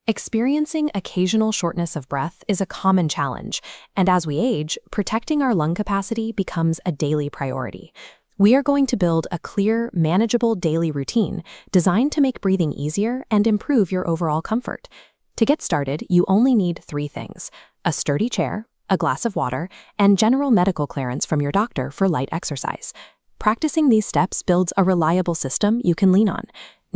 Experiencing occasional shortness of breath is a common challenge, and as we age, protecting our lung capacity becomes a daily priority. We are going to build a clear, manageable daily routine designed to make breathing easier and improve your overall comfort. To get started, you only need 3 things: a sturdy chair, a glass of water, and general medical clearance from your doctor for light exercise. Practicing these steps builds a reliable system you can lean on.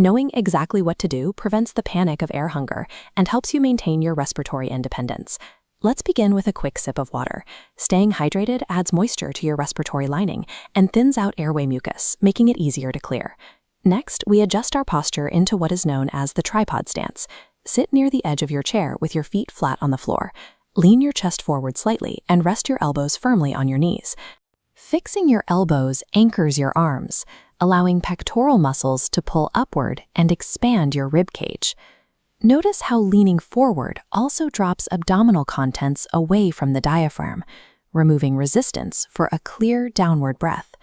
Knowing exactly what to do prevents the panic of air hunger and helps you maintain your respiratory independence. Let's begin with a quick sip of water. Staying hydrated adds moisture to your respiratory lining and thins out airway mucus, making it easier to clear. Next, we adjust our posture into what is known as the tripod stance. Sit near the edge of your chair with your feet flat on the floor. Lean your chest forward slightly and rest your elbows firmly on your knees. Fixing your elbows anchors your arms, allowing pectoral muscles to pull upward and expand your rib cage. Notice how leaning forward also drops abdominal contents away from the diaphragm, removing resistance for a clear downward breath.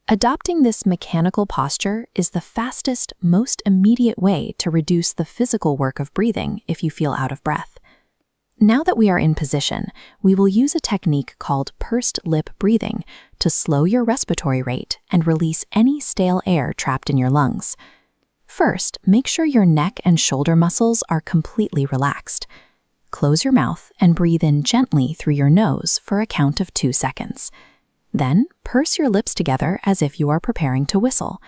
Adopting this mechanical posture is the fastest, most immediate way to reduce the physical work of breathing if you feel out of breath. Now that we are in position, we will use a technique called pursed lip breathing to slow your respiratory rate and release any stale air trapped in your lungs. First, make sure your neck and shoulder muscles are completely relaxed. Close your mouth and breathe in gently through your nose for a count of 2 seconds. Then, purse your lips together as if you are preparing to whistle.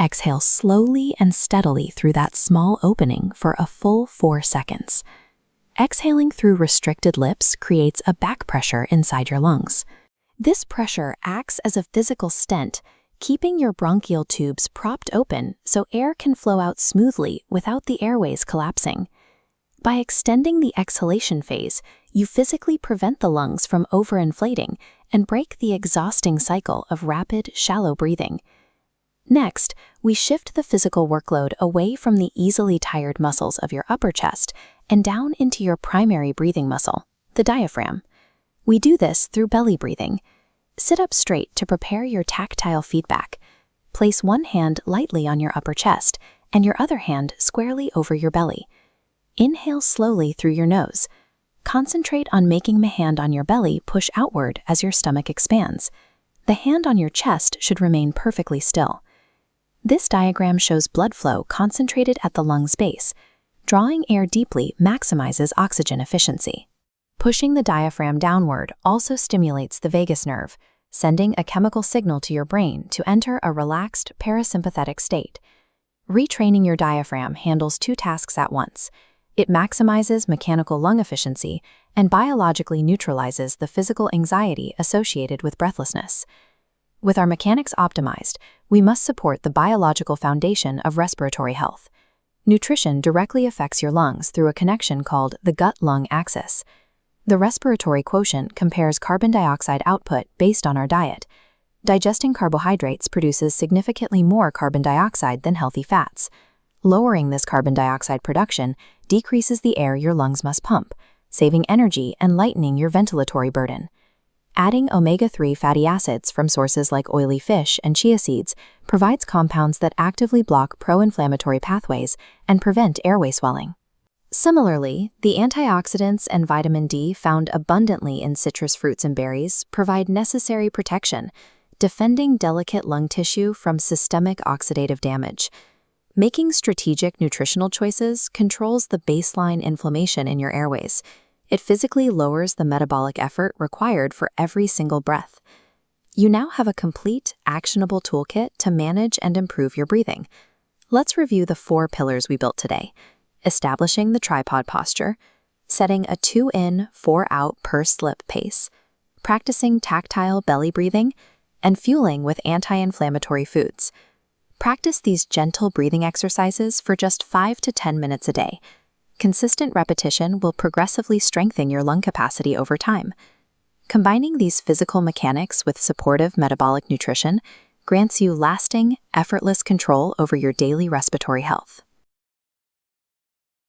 Exhale slowly and steadily through that small opening for a full 4 seconds. Exhaling through restricted lips creates a back pressure inside your lungs. This pressure acts as a physical stent, keeping your bronchial tubes propped open so air can flow out smoothly without the airways collapsing. By extending the exhalation phase, you physically prevent the lungs from overinflating and break the exhausting cycle of rapid, shallow breathing. Next, we shift the physical workload away from the easily tired muscles of your upper chest and down into your primary breathing muscle, the diaphragm. We do this through belly breathing. Sit up straight to prepare your tactile feedback. Place one hand lightly on your upper chest and your other hand squarely over your belly. Inhale slowly through your nose. Concentrate on making the hand on your belly push outward as your stomach expands. The hand on your chest should remain perfectly still. This diagram shows blood flow concentrated at the lung's base. Drawing air deeply maximizes oxygen efficiency. Pushing the diaphragm downward also stimulates the vagus nerve, sending a chemical signal to your brain to enter a relaxed parasympathetic state. Retraining your diaphragm handles 2 tasks at once. It maximizes mechanical lung efficiency and biologically neutralizes the physical anxiety associated with breathlessness. With our mechanics optimized, we must support the biological foundation of respiratory health. Nutrition directly affects your lungs through a connection called the gut-lung axis. The respiratory quotient compares carbon dioxide output based on our diet. Digesting carbohydrates produces significantly more carbon dioxide than healthy fats. Lowering this carbon dioxide production decreases the air your lungs must pump, saving energy and lightening your ventilatory burden. Adding omega-3 fatty acids from sources like oily fish and chia seeds provides compounds that actively block pro-inflammatory pathways and prevent airway swelling. Similarly, the antioxidants and vitamin D found abundantly in citrus fruits and berries provide necessary protection, defending delicate lung tissue from systemic oxidative damage. Making strategic nutritional choices controls the baseline inflammation in your airways. It physically lowers the metabolic effort required for every single breath. You now have a complete, actionable toolkit to manage and improve your breathing. Let's review the 4 pillars we built today: establishing the tripod posture, setting a 2-in, 4-out pursed lip pace, practicing tactile belly breathing, and fueling with anti-inflammatory foods. Practice these gentle breathing exercises for just 5 to 10 minutes a day. Consistent repetition will progressively strengthen your lung capacity over time. Combining these physical mechanics with supportive metabolic nutrition grants you lasting, effortless control over your daily respiratory health.